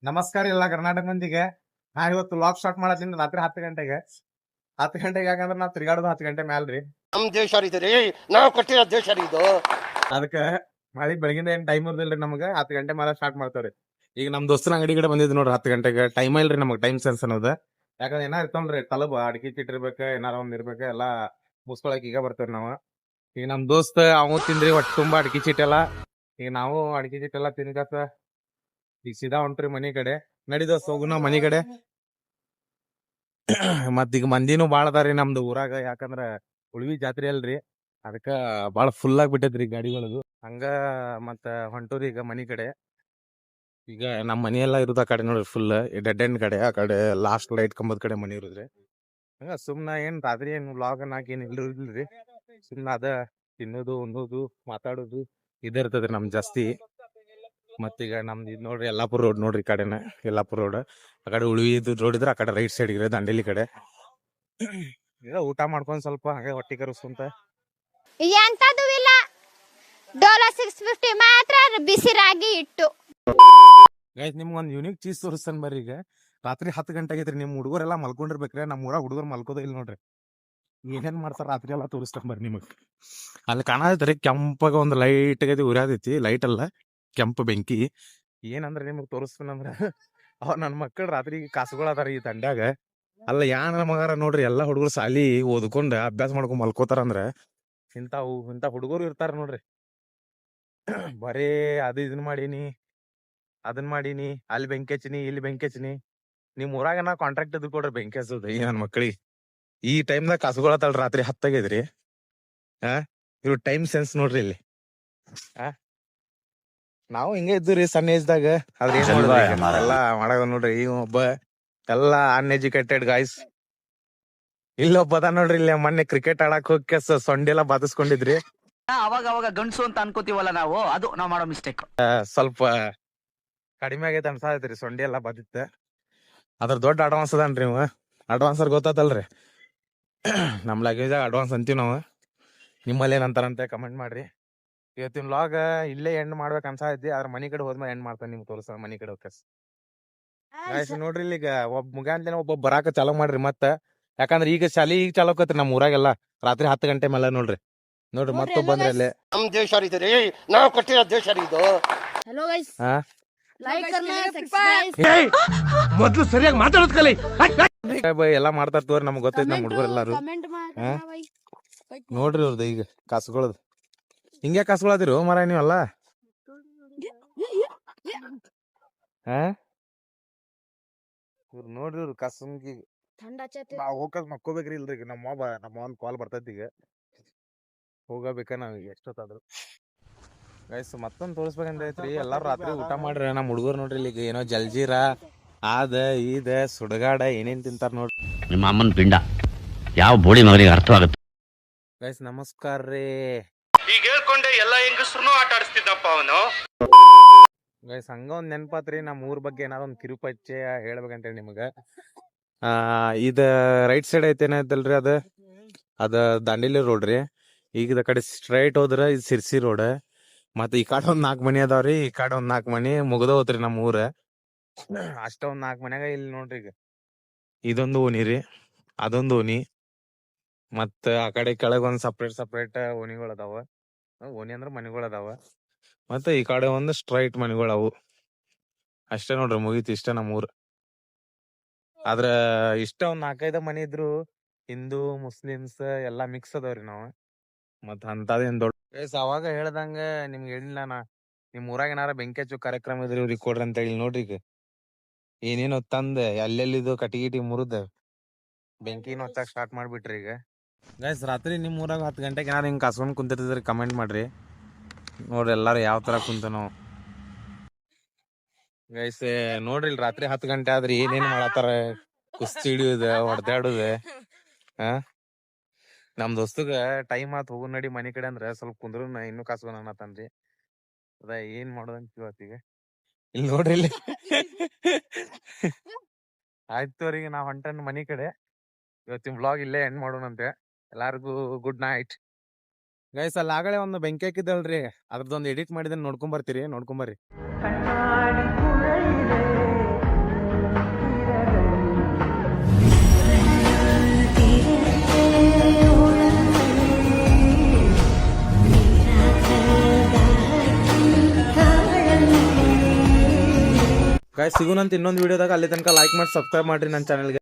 ನಮಸ್ಕಾರ ಎಲ್ಲ ಕರ್ನಾಟಕ ಮಂದಿಗೆ. ನಾ ಇವತ್ತು ಲಾಗ್ ಸ್ಟಾರ್ಟ್ ಮಾಡತ್ತೀನಿ ರಾತ್ರಿ 10 ಗಂಟೆಗೆ. 10 ಗಂಟೆಗೆ ಯಾಕಂದ್ರೆ ನಾವು ತಿರ್ಗಾಡೋದು 10 ಗಂಟೆ ಮ್ಯಾಲ್ರಿ. ನಮ್ ದೇಶ ರೀ ನಾವು ಕೊಟ್ಟಿರೋ ದೇಶ ರೀ ಇದು. ಅದಕ್ಕೆ ಮಳಿ ಬೆಳಗಿಂದ ಏನ್ ಟೈಮ್ ಇರ್ದಿಲ್ರಿ ನಮ್ಗೆ. 10 ಗಂಟೆ ಮೇಲೆ ಸ್ಟಾರ್ಟ್ ಮಾಡ್ತಾವ್ರಿ. ಈಗ ನಮ್ ದೋಸ್ತನ ಅಂಗಡಿ ಕಡೆ ಬಂದಿದ್ ನೋಡ್ರಿ 10 ಗಂಟೆಗೆ. ಟೈಮ್ ಇಲ್ರಿ ನಮಗ್, ಟೈಮ್ ಸೆನ್ಸ್ ಅನ್ನೋದು. ಯಾಕಂದ್ರೆ ಏನಾರ ಇರ್ತವಲ್ರಿ ತಲಬ ಅಡಿಕೆ ಚಿಟ್ಟಿರ್ಬೇಕು, ಏನಾರ ಒಂದ್ ಇರ್ಬೇಕು, ಎಲ್ಲಾ ಮುಸ್ಕೊಳಕ್ ಈಗ ಬರ್ತೇವ್ರಿ ನಾವು. ಈಗ ನಮ್ ದೋಸ್ತ ಅವ ತಿಂದ್ರಿ ಹೊಟ್ಟೆ ತುಂಬಾ ಅಡಿಕೆ ಚೀಟೆಲ್ಲ. ಈಗ ನಾವು ಅಡಿಕೆ ಚೀಟೆಲ್ಲ ತಿನ್ಕತ್ತ ಈಗ ಸೀದಾ ಹೊಂಟ್ರಿ ಮನಿ ಕಡೆ. ನಡಿ ದೋಸ್ತ ಹೋಗುನ ಮನಿ ಕಡೆ. ಮತ್ ಈಗ ಮಂದಿನೂ ಬಾಳ ಅದಾರಿ ನಮ್ದು ಊರಾಗ. ಯಾಕಂದ್ರ ಉಳ್ವಿ ಜಾತ್ರೆ ಅಲ್ರಿ, ಅದಕ್ಕ ಬಾಳ ಫುಲ್ ಆಗಿ ಬಿಟ್ಟೈತ್ರಿ ಗಾಡಿಗಳದು. ಹಂಗ ಮತ್ತ ಹೊಂಟೂರಿ ಈಗ ಮನಿ ಕಡೆ. ಈಗ ನಮ್ ಮನಿ ಎಲ್ಲಾ ಇರುದ ಆ ಕಡೆ ನೋಡ್ರಿ, ಫುಲ್ ಡೆಡ್ ಎಂಡ್ ಕಡೆ. ಆ ಕಡೆ ಲಾಸ್ಟ್ ಲೈಟ್ ಕಂಬದ ಕಡೆ ಮನಿ ಇರುದ್ರಿ. ಹಂಗ ಸುಮ್ನ ಏನ್ ರಾತ್ರಿ ಏನ್ ವ್ಲಾಗ್ ಅನ್ನಕ್ ಏನ್ ಇಲ್ರಿ. ಸುಮ್ನ ಅದ ತಿನ್ನೋದು, ಉಣ್ಣೋದು, ಮಾತಾಡೋದು ಇದೇ ಇರ್ತದ್ರಿ ನಮ್ ಜಾಸ್ತಿ. ಮತ್ತೀಗ ನಮ್ದು ಇದು ನೋಡ್ರಿ ಯಲ್ಲಾಪುರ ರೋಡ್ ನೋಡ್ರಿ, ಈ ಕಡೆನ ಯಲ್ಲಾಪುರ ರೋಡ್. ಆ ಕಡೆ ಉಳ್ವಿ ರೋಡ್ ಇದ್ರೆ ಆ ಕಡೆ ರೈಟ್ ಸೈಡ್ ಇದ್ರೆ ದಂಡೇಲಿ ಕಡೆ. ಈಗ ಊಟ ಮಾಡ್ಕೊಂಡ್ ಸ್ವಲ್ಪ ಹಾಗೆ ಹೊಟ್ಟಿ ಕರಸ್ಕೊಂತ. ಎಂತದು ಇಲ್ಲ, ಡೋಲೋ 650 ಮಾತ್ರ ಬಿಸಿ ರಾಗಿ ಇಟ್ಟು. ಗೈಸ್ ನಿಮ್ಗೊಂದು ಯೂನಿಕ್ ಚೀಸ್ ತೋರಿಸ್ತಾನೆ ಬರ್ರಿ. ಈಗ ರಾತ್ರಿ 10 ಗಂಟೆ ಆಗೈತ್ರಿ. ನಿಮ್ ಹುಡುಗರೆಲ್ಲ ಮಲ್ಕೊಂಡಿರ್ಬೇಕ್ರಿ. ನಮ್ಮ ಊರಾಗ ಹುಡುಗರು ಮಲ್ಕೋದೇ ಇಲ್ಲ ನೋಡ್ರಿ. ಏನೇನ್ ಮಾಡ್ತಾರ ರಾತ್ರಿ ಎಲ್ಲ ತೋರಿಸ್ತಾನೆ ಬರ್ರಿ ನಿಮಗ್. ಅಲ್ಲಿ ಕಾಣತ್ರಿ ಕೆಂಪಾಗ ಒಂದು ಲೈಟ್ ಆಗೈತಿ, ಉರ್ಯಾದೈತಿ. ಲೈಟ್ ಅಲ್ಲ, ಕೆಂಪು ಬೆಂಕಿ. ಏನಂದ್ರೆ ನಿಮಗ್ ತೋರಿಸ್ತಾನಂದ್ರ ಅವ್ ನನ್ ಮಕ್ಕಳು ರಾತ್ರಿ ಕಾಸುಗಳು ಅದಾರ ಈ ತಂಡ್ಯಾಗ. ಅಲ್ಲ ಯಾನ ಮಗಾರ ನೋಡ್ರಿ, ಎಲ್ಲಾ ಹುಡುಗರು ಸಾಲಿ ಓದ್ಕೊಂಡ್ ಅಭ್ಯಾಸ ಮಾಡ್ಕೊಂಡ್ ಮಲ್ಕೋತಾರಂದ್ರ ಇಂತ ಹುಡುಗರು ಇರ್ತಾರ ನೋಡ್ರಿ. ಬರೇ ಅದು ಇದನ್ ಮಾಡೀನಿ, ಅದನ್ ಮಾಡೀನಿ, ಅಲ್ಲಿ ಬೆಂಕಿ ಹಚ್ಚಿನಿ, ಇಲ್ಲಿ ಬೆಂಕಿ ಹಚ್ಚಿನಿ. ನಿಮ್ ಊರಾಗ ನಾ ಕಾಂಟ್ರಾಕ್ಟ್ ಇದ್ ಕೊಡ್ರಿ ಬೆಂಕಿ ಹಚ್ಚೋದು ಈ ನನ್ ಮಕ್ಳಿಗೆ. ಈ ಟೈಮ್ದಾಗ ಕಾಸುಗಳತ್ತಲ್ ರಾತ್ರಿ 10 ಆಗೈತ್ರಿ. ಇವ್ ಟೈಮ್ ಸೆನ್ಸ್ ನೋಡ್ರಿ ಇಲ್ಲಿ. ನಾವು ಹಿಂಗೆ ಇದ್ದುರಿ ಸಣ್ಣ ಏಜ್ದಾಗ. ಆದ್ರೆ ಏನ್ ಎಲ್ಲಾ ಮಾಡದ ನೋಡ್ರಿ. ಈ ಒಬ್ಬ ಎಲ್ಲಾ ಅನ್ಎಜುಕೇಟೆಡ್ ಗಾಯ್ಸ್. ಇಲ್ಲೊಬ್ಬ ಅದ ನೋಡ್ರಿ, ಇಲ್ಲಿ ಮೊನ್ನೆ ಕ್ರಿಕೆಟ್ ಆಡಕ್ ಹೋಗಿ ಸೊಂಡೆಲ್ಲ ಬಾದಿಸ್ಕೊಂಡಿದ್ರಿ. ಅವಾಗ ಅವಾಗ ಗಂಡ್ಸು ಅಂತ ಅನ್ಕೋತೀವಲ್ಲ ನಾವು, ಅದು ನಾವ್ ಮಾಡೋ ಮಿಸ್ಟೇಕ್. ಸ್ವಲ್ಪ ಕಡಿಮೆ ಆಗೈತೆ ಅನ್ಸಾತೈತ್ರಿ ಸೊಂಡಿ ಎಲ್ಲಾ ಬಾದಿತ್ತ. ಅದ್ರ ದೊಡ್ಡ ಅಡ್ವಾನ್ಸ್ ಅದನ್ರಿ ಇವ. ಅಡ್ವಾನ್ಸರ್ ಗೊತ್ತಾತಲ್ರಿ. ನಮ್ ಲ್ಯಾಂಗ್ವೇಜಾಗ ಅಡ್ವಾನ್ಸ್ ಅಂತೀವಿ ನಾವು. ನಿಮ್ಮಲ್ಲಿ ಏನಂತಾರಂತೆ ಕಮೆಂಟ್ ಮಾಡ್ರಿ. ಇವತ್ತಿನ ವ್ಲಾಗ್ ಇಲ್ಲೇ ಎಂಡ್ ಮಾಡ್ಬೇಕು ಅನ್ಸಾತೈತಿ. ಆದ್ರ ಮನಿ ಕಡೆ ಹೋದ್ಮೇಲೆ ಎಂಡ್ ಮಾಡ್ತಾನೆ, ನಿಮ್ಗೆ ತೋರಿಸ ಮನಿ ಕಡೆ ಹೋಗ್ಕಸ್. ನೋಡ್ರಿ ಈಗ ಒಬ್ಬ ಮುಗಾಂತೇನೆ ಒಬ್ಬ ಬರಾಕ ಚಾಲೂ ಮಾಡ್ರಿ ಮತ್ತ. ಯಾಕಂದ್ರೆ ಈಗ ಶಾಲಿ ಈಗ ಚಾಲೂ ಆಕತ್ರಿ ನಮ್ ಊರಾಗೆಲ್ಲ ರಾತ್ರಿ 10 ಗಂಟೆ ಮೇಲೆ ನೋಡ್ರಿ. ಮತ್ತೊಬ್ಬ ಬಂದ್ರಿ ಅಲ್ಲೇ. ನಮ್ ದೇಶ ರೀ ನಾವು ಕೊಟ್ಟಿರೋ ದೇಶ ರೀ ಇದು. हेलो गाइस, ಹಾ लाइक करना, सब्सक्राइब, ಮೊದ್ಲು ಸರಿಯಾಗಿ ಮಾತಾಡೋದ್ ಕಲಿ. ಎಲ್ಲಾ ಮಾಡ್ತಾರ ತೋರಿ, ನಮ್ಗ್ ಗೊತ್ತೈತಿ ನಮ್ ಹುಡುಗರು ಎಲ್ಲಾರು. कमेंट ಹಾ? मारना भाई. ನೋಡ್ರಿ ಅವ್ರದ್ದು ಈಗ ಕಾಸುಗಳದ್ ಹಿಂಗೆ ಕಾಸುಗಳದಿರು ಮರ ನೀವಲ್ಲ. ಹಾ ಇವ್ರು ನೋಡ್ರಿ, ಇವ್ರು ಕಸಮ್ಗಿ ठंडा चते ನಾವ್ ಹೋಗಕ್ ಮಕ್ಕೋಬೇಕ್ರಿ. ಇಲ್ರಿ ಈಗ ನಮ್ಮ ಒಂದ್ ಕಾಲ್ ಬರ್ತೈತಿ. ಈಗ ಹೋಗಬೇಕ ನಾವ್ ಈಗ ಎಷ್ಟೊತ್ತಾದ್ರು. ಗೈಸ್ ಮತ್ತೊಂದ್ ತೋರಿಸ್ಬೇಕಂತ ಐತ್ರಿ. ಎಲ್ಲಾರು ರಾತ್ರಿ ಊಟ ಮಾಡ್ರಿ. ನಮ್ ಹುಡುಗರು ನೋಡ್ರಿ ಇಲ್ಲಿ ಈಗ ಏನೋ ಜಲ್ಜೀರ ಆದ ಈದ ಸುಡಗಾಡ ಏನೇನ್ ತಿಂತಾರ ನೋಡ್ರಿ. ನಿಮ್ಮ ಅಮ್ಮನ ಪಿಂಡ ಯಾವ ಬೋಳಿ ಮಗನಿಗೆ ಅರ್ಥವಾಗುತ್ತೆ. ಗೈಸ್ ನಮಸ್ಕಾರ ರೀ. ಈಗ ಹೇಳ್ಕೊಂಡೆ ಎಲ್ಲಾ ಹೆಂಗಸ್ರು ಆಟ ಆಡಿಸ್ತಿದ್ದಪ್ಪ ಅವನು. ಗೈಸ್ ಹಂಗ ಒಂದ್ ನೆನಪಾತ್ರಿ, ನಮ್ ಊರ್ ಬಗ್ಗೆ ಏನಾರ ಒಂದ್ ಕಿರುಪರಿಚಯ ಹೇಳ್ಬೇಕಂತೇಳಿ ನಿಮಗ. ಇದ ರೈಟ್ ಸೈಡ್ ಐತೇನೈತಲ್ರಿ, ಅದ ದಾಂಡೇಲಿ ರೋಡ್ ರೀ. ಈಗ ಇದ ಕಡೆ ಸ್ಟ್ರೈಟ್ ಹೋದ್ರ ಇದು ಸಿರ್ಸಿ ರೋಡ್. ಮತ್ತ ಈ ಕಡೆ ಒಂದ್ 4 ಮನಿ ಅದಾವ್ರಿ, ಈ ಕಡೆ ಒಂದ್ 4 ಮನಿ ಮುಗ್ದ ಹೋತ್ರಿ ನಮ್ ಊರ. ಅಷ್ಟ ಒಂದ್ 4 ಮನ್ಯಾಗ ಇಲ್ಲಿ ನೋಡ್ರಿ. ಈಗ ಇದೊಂದು ಓಣಿ ರೀ, ಅದೊಂದು ಓಣಿ, ಮತ್ತ ಆ ಕಡೆ ಕೆಳಗ ಒಂದ್ ಸಪ್ರೇಟ್ ಓಣಿಗಳು ಅದಾವ. ಓಣಿ ಅಂದ್ರ ಮನಿಗಳು ಅದಾವ. ಮತ್ತೆ ಈ ಕಡೆ ಒಂದು ಸ್ಟ್ರೈಟ್ ಮನಿಗಳು ಅವು. ಅಷ್ಟೇ ನೋಡ್ರಿ, ಮುಗೀತಿ ಇಷ್ಟ ನಮ್ ಊರ್. ಆದ್ರ ಇಷ್ಟ ಒಂದ್ 4-5 ಮನಿ ಇದ್ರು ಹಿಂದೂ ಮುಸ್ಲಿಮ್ಸ್ ಎಲ್ಲಾ ಮಿಕ್ಸ್ ಅದಾವ್ರಿ ನಾವ್. ಮತ್ ಅಂತದೇನ್ ದೊಡ್ಡ ಅವಾಗ ಹೇಳ್ದಂಗ ನಿಮ್ಗೆ ಹೇಳಿಲ್ಲ ನಾ, ನಿಮ್ ಊರಾಗ ಏನಾರ ಬೆಂಕಿ ಹಚ್ಚು ಕಾರ್ಯಕ್ರಮ ಇದ್ರಿ ಇವ್ರಿಗೆ ಕೊಡ್ರಿ ಅಂತ ಹೇಳಿ. ನೋಡ್ರಿ ಈಗ ಏನೇನೋ ತಂದ ಅಲ್ಲೆಲ್ಲಿದು ಕಟ್ಟಿಗಿಟಿ ಮುರಿದ ಬೆಂಕಿನ ಹಚ್ಚಾಕ್ ಸ್ಟಾರ್ಟ್ ಮಾಡ್ಬಿಟ್ರಿ. ಈಗ ಗೈಸ್ ರಾತ್ರಿ ನಿಮ್ ಊರಾಗ 10 ಗಂಟೆಗೆ ಏನಾರ ಹಿಂಗ್ ಕಾಸ್ಕೊಂಡ್ ಕುಂತಿರ್ತಿದ್ರಿ ಕಮೆಂಟ್ ಮಾಡ್ರಿ. ನೋಡ್ರಿ ಎಲ್ಲಾರು ಯಾವ ತರ ಕುಂತ ನಾವು. ಗೈಸ್ ನೋಡ್ರಿ ರಾತ್ರಿ 10 ಗಂಟೆ ಆದ್ರಿ ಏನೇನ್ ಮಾಡತ್ತಾರ. ಕುಸ್ತಿ ಹಿಡಿಯುದ, ಹೊಡೆದಾಡುದ. ನಮ್ ದೋಸ್ತಗ ಟೈಮ್ ಆತ್ ಹೋಗು ನಡಿ ಮನಿ ಕಡೆ ಅಂದ್ರ ಸ್ವಲ್ಪ ಕುಂದ್ರು ಇನ್ನೂ ಕಾಸ್ಕೊಂಡ್ ಅನ್ನತಾನ್ರಿ. ಅದ ಏನ್ ಮಾಡೋದಂತ ಇವತ್ತೀಗ ಇಲ್ಲಿ ನೋಡ್ರಿ ಇಲ್ಲಿ. ಆಯ್ತು ಅವ್ರಿಗೆ ನಾವ್ ಹೊಂಟನ್ ಮನಿ ಕಡೆ. ಇವತ್ತಿನ ವ್ಲಾಗ್ ಇಲ್ಲೇ ಎಂಡ್ ಮಾಡೋಣಂತೆ. ಎಲ್ಲಾರ್ಗು ಗುಡ್ ನೈಟ್. ಗೈಸ್ ಅಲ್ಲಿ ಆಗಲೇ ಒಂದು ಬೆಂಕಿ ಹಾಕಿದ್ದಲ್ರಿ, ಅದ್ರದ್ದೊಂದು ಎಡಿಟ್ ಮಾಡಿದನ್ ನೋಡ್ಕೊಂಡ್ ಬರ್ತೀರಿ. ನೋಡ್ಕೊಂಬರ್ರಿ. ಗಾಯ್ಸ್ ಸಿಗೋಣಂತ ಇನ್ನೊಂದು ವಿಡಿಯೋದಾಗ. ಅಲ್ಲಿ ತನಕ ಲೈಕ್ ಮಾಡಿ ಸಬ್ಸ್ಕ್ರೈಬ್ ಮಾಡ್ರಿ ನನ್ನ ಚಾನಲ್ಗೆ.